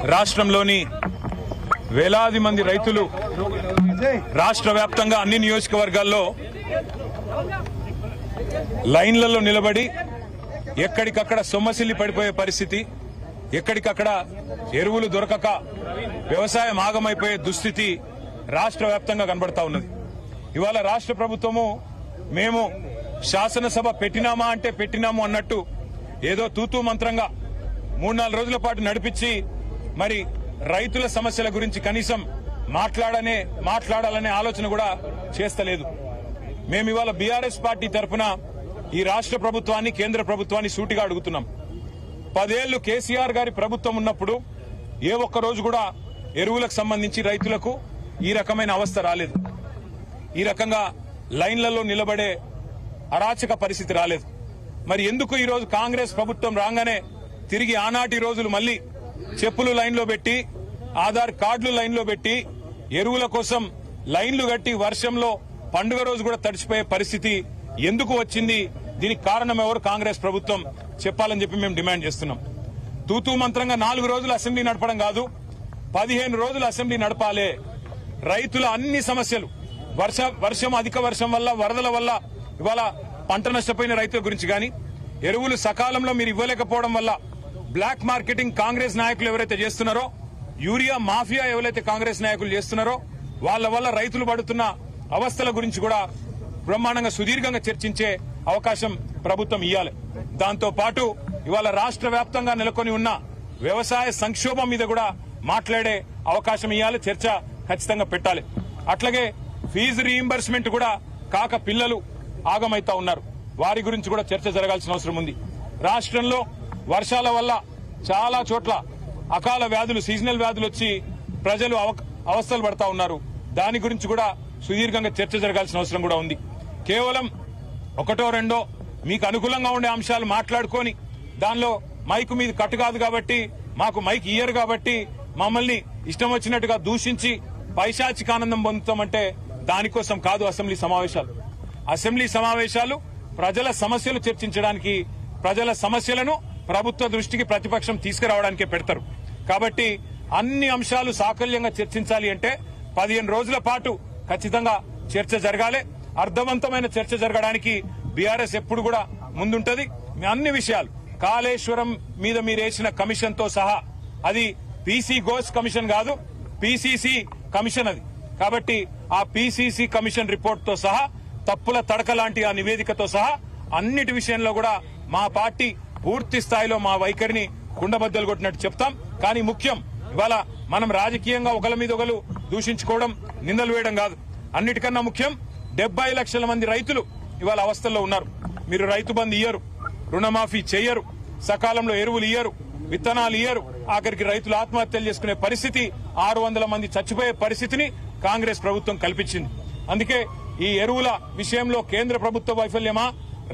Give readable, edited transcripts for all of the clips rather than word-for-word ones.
రాష్ట్రంలోని వేలాది మంది రైతులు రాష్ట్ర వ్యాప్తంగా అన్ని నియోజకవర్గాల్లో లైన్లలో నిలబడి ఎక్కడికక్కడ సొమ్మసిల్లి పడిపోయే పరిస్థితి, ఎక్కడికక్కడ ఎరువులు దొరకక వ్యవసాయం ఆగమైపోయే దుస్థితి రాష్ట్ర వ్యాప్తంగా కనబడతా ఉన్నది. ఇవాళ రాష్ట్ర ప్రభుత్వము మేము శాసనసభ పెట్టినామా అంటే పెట్టినాము అన్నట్టు ఏదో తూతూ మంత్రంగా 3-4 రోజుల పాటు నడిపించి మరి రైతుల సమస్యల గురించి కనీసం మాట్లాడాలనే ఆలోచన కూడా చేస్తలేదు. మేము ఇవాళ బీఆర్ఎస్ పార్టీ తరఫున ఈ రాష్ట్ర ప్రభుత్వాన్ని, కేంద్ర ప్రభుత్వాన్ని సూటిగా అడుగుతున్నాం. 10 ఏళ్లు కేసీఆర్ గారి ప్రభుత్వం ఉన్నప్పుడు ఏ ఒక్క రోజు కూడా ఎరువులకు సంబంధించి రైతులకు ఈ రకమైన అవస్థ రాలేదు. ఈ రకంగా లైన్లలో నిలబడే అరాచక పరిస్థితి రాలేదు. మరి ఎందుకు ఈరోజు కాంగ్రెస్ ప్రభుత్వం రాగానే తిరిగి ఆనాటి రోజులు మళ్లీ చెప్పులు లైన్లో పెట్టి, ఆధార్ కార్డులు లైన్లో పెట్టి, ఎరువుల కోసం లైన్లు కట్టి వర్షంలో పండుగ రోజు కూడా తడిచిపోయే పరిస్థితి ఎందుకు వచ్చింది? దీనికి కారణం ఎవరు? కాంగ్రెస్ ప్రభుత్వం చెప్పాలని చెప్పి మేము డిమాండ్ చేస్తున్నాం. తూతూ మంత్రంగా 4 రోజులు అసెంబ్లీ నడపడం కాదు, 15 రోజులు అసెంబ్లీ నడపాలే. రైతుల అన్ని సమస్యలు, వర్షం అధిక వర్షం వల్ల, వరదల వల్ల ఇవాళ పంట నష్టపోయిన రైతుల గురించి గాని, ఎరువులు సకాలంలో మీరు ఇవ్వలేకపోవడం వల్ల బ్లాక్ మార్కెటింగ్ కాంగ్రెస్ నాయకులు ఎవరైతే చేస్తున్నారో, యూరియా మాఫియా ఎవరైతే కాంగ్రెస్ నాయకులు చేస్తున్నారో వాళ్ళ వల్ల రైతులు పడుతున్న అవస్థల గురించి కూడా బ్రహ్మాండంగా సుదీర్ఘంగా చర్చించే అవకాశం ప్రభుత్వం ఇవ్వాలి. దాంతో పాటు ఇవాళ రాష్ట్ర వ్యాప్తంగా నెలకొని ఉన్న వ్యవసాయ సంక్షోభం మీద కూడా మాట్లాడే అవకాశం ఇవ్వాలి, చర్చ ఖచ్చితంగా పెట్టాలి. అట్లాగే ఫీజు రీయింబర్స్మెంట్ కూడా కాక పిల్లలు ఆగమైతా ఉన్నారు, వారి గురించి కూడా చర్చ జరగాల్సిన అవసరం ఉంది. రాష్ట్రంలో వర్షాల వల్ల చాలా చోట్ల అకాల వ్యాధులు, సీజనల్ వ్యాధులు వచ్చి ప్రజలు అవస్థలు పడతా ఉన్నారు. దాని గురించి కూడా సుదీర్ఘంగా చర్చ జరగాల్సిన అవసరం కూడా ఉంది. కేవలం 1-2 మీకు అనుకూలంగా ఉండే అంశాలు మాట్లాడుకొని దానిలో మైకు మీద కట్టు కాదు కాబట్టి, మాకు మైక్ ఇయ్యరు కాబట్టి మమ్మల్ని ఇష్టం వచ్చినట్టుగా దూషించి పైశాచిక ఆనందం పొందుతామంటే దానికోసం కాదు అసెంబ్లీ సమావేశాలు. అసెంబ్లీ సమావేశాలు ప్రజల సమస్యలు చర్చించడానికి, ప్రజల సమస్యలను ప్రభుత్వ దృష్టికి ప్రతిపక్షం తీసుకురావడానికే పెడతారు. కాబట్టి అన్ని అంశాలు సాకల్యంగా చర్చించాలి అంటే 15 రోజుల పాటు ఖచ్చితంగా చర్చ జరగాలి. అర్థవంతమైన చర్చ జరగడానికి బీఆర్ఎస్ ఎప్పుడు కూడా ముందుంటది. అన్ని విషయాలు, కాళేశ్వరం మీద మీరేసిన కమిషన్ తో సహా, అది పీసీ ఘోష్ కమిషన్ కాదు, పీసీసీ కమిషన్ అది. కాబట్టి ఆ పీసీసీ కమిషన్ రిపోర్ట్ తో సహా, తప్పుల తడక లాంటి ఆ నివేదికతో సహా అన్నిటి విషయంలో కూడా మా పార్టీ పూర్తి స్థాయిలో మా వైఖరిని కుండబద్దలు కొట్టినట్టు చెప్తాం. కానీ ముఖ్యం ఇవాళ మనం రాజకీయంగా ఒకరి మీద ఒకరు దూషించుకోవడం, నిందలు వేయడం కాదు. అన్నిటికన్నా ముఖ్యం 70 లక్షల మంది రైతులు ఇవాళ అవస్థల్లో ఉన్నారు. మీరు రైతు బంధు ఇయ్యరు, రుణమాఫీ చెయ్యరు, సకాలంలో ఎరువులు ఇయ్యరు, విత్తనాలు ఇయ్యరు, ఆఖరికి రైతులు ఆత్మహత్యలు చేసుకునే పరిస్థితి, 600 మంది చచ్చిపోయే పరిస్థితిని కాంగ్రెస్ ప్రభుత్వం కల్పించింది. అందుకే ఈ ఎరువుల విషయంలో కేంద్ర ప్రభుత్వ వైఫల్యమా,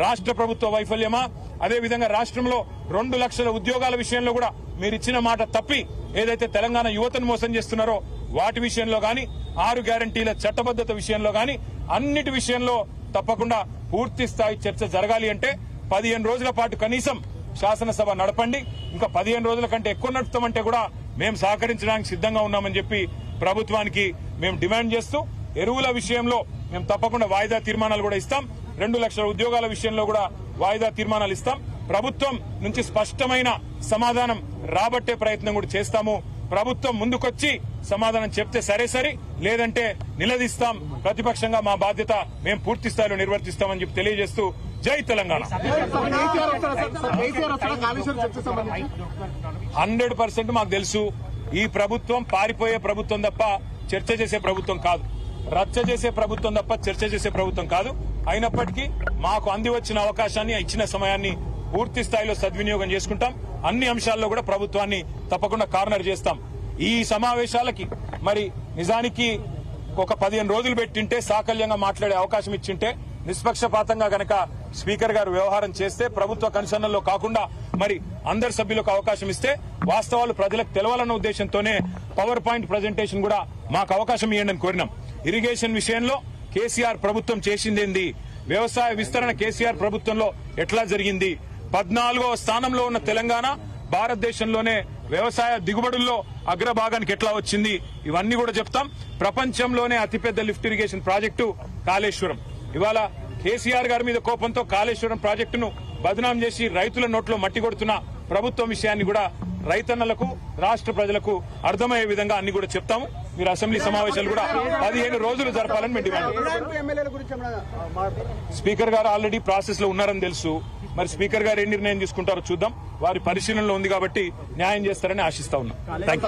రాష్ట్ర ప్రభుత్వ వైఫల్యమా, అదేవిధంగా రాష్ట్రంలో 2 లక్షల ఉద్యోగాల విషయంలో కూడా మీరిచ్చిన మాట తప్పి ఏదైతే తెలంగాణ యువతను మోసం చేస్తున్నారో వాటి విషయంలో గాని, 6 గ్యారంటీల చట్టబద్దత విషయంలో గాని, అన్నిటి విషయంలో తప్పకుండా పూర్తి స్థాయి చర్చ జరగాలి అంటే 15 రోజుల పాటు కనీసం శాసనసభ నడపండి. ఇంకా 15 రోజుల కంటే ఎక్కువ నడుపుతామంటే కూడా మేము సహకరించడానికి సిద్ధంగా ఉన్నామని చెప్పి ప్రభుత్వానికి మేము డిమాండ్ చేస్తూ, ఎరువుల విషయంలో మేము తప్పకుండా వాయిదా తీర్మానాలు కూడా ఇస్తాం. 2 లక్షల ఉద్యోగాల విషయంలో కూడా వాయిదా తీర్మానాలు ఇస్తాం. ప్రభుత్వం నుంచి స్పష్టమైన సమాధానం రాబట్టే ప్రయత్నం కూడా చేస్తాము. ప్రభుత్వం ముందుకొచ్చి సమాధానం చెప్తే సరే, లేదంటే నిలదీస్తాం. ప్రతిపక్షంగా మా బాధ్యత మేము పూర్తి స్థాయిలో నిర్వర్తిస్తామని చెప్పి తెలియజేస్తూ జై తెలంగాణ. 100% మాకు తెలుసు, ఈ ప్రభుత్వం పారిపోయే ప్రభుత్వం తప్ప చర్చ చేసే ప్రభుత్వం కాదు, రచ్చ చేసే ప్రభుత్వం తప్ప చర్చ చేసే ప్రభుత్వం కాదు. అయినప్పటికీ మాకు అంది వచ్చిన అవకాశాన్ని, ఇచ్చిన సమయాన్ని పూర్తి స్థాయిలో సద్వినియోగం చేసుకుంటాం. అన్ని అంశాల్లో కూడా ప్రభుత్వాన్ని తప్పకుండా కార్నర్ చేస్తాం. ఈ సమావేశాలకి మరి నిజానికి ఒక 15 రోజులు పెట్టింటే, సాకల్యంగా మాట్లాడే అవకాశం ఇచ్చింటే, నిష్పక్షపాతంగా గనక స్పీకర్ గారు వ్యవహారం చేస్తే, ప్రభుత్వ కన్సర్న్లో కాకుండా మరి అందరి సభ్యులకు అవకాశం ఇస్తే వాస్తవాలు ప్రజలకు తెలవాలన్న ఉద్దేశంతోనే పవర్ పాయింట్ ప్రజెంటేషన్ కూడా మాకు అవకాశం ఇవ్వండి అని కోరినాం. ఇరిగేషన్ విషయంలో కేసీఆర్ ప్రభుత్వం చేసిందేంది, వ్యవసాయ విస్తరణ కేసీఆర్ ప్రభుత్వంలో ఎట్లా జరిగింది, 14వ స్థానంలో ఉన్న తెలంగాణ భారతదేశంలోనే వ్యవసాయ దిగుబడుల్లో అగ్రభాగానికి ఎట్లా వచ్చింది ఇవన్నీ కూడా చెప్తాం. ప్రపంచంలోనే అతిపెద్ద లిఫ్ట్ ఇరిగేషన్ ప్రాజెక్టు కాళేశ్వరం. ఇవాళ కేసీఆర్ గారి మీద కోపంతో కాళేశ్వరం ప్రాజెక్టును బదనాం చేసి రైతుల నోట్లో మట్టి కొడుతున్న ప్రభుత్వం విషయాన్ని కూడా రైతన్నలకు రాష్ట్ర ప్రజలకు అర్థమయ్యే విధంగా అన్ని కూడా చెప్తాము. మీరు అసెంబ్లీ సమావేశాలు కూడా 15 రోజులు జరపాలని మేము డిమాండ్. స్పీకర్ గారు ఆల్రెడీ ప్రాసెస్ లో ఉన్నారని తెలుసు. మరి స్పీకర్ గారు ఏ నిర్ణయం తీసుకుంటారో చూద్దాం. వారి పరిశీలనలో ఉంది కాబట్టి న్యాయం చేస్తారని ఆశిస్తా ఉన్నాం. థాంక్యూ.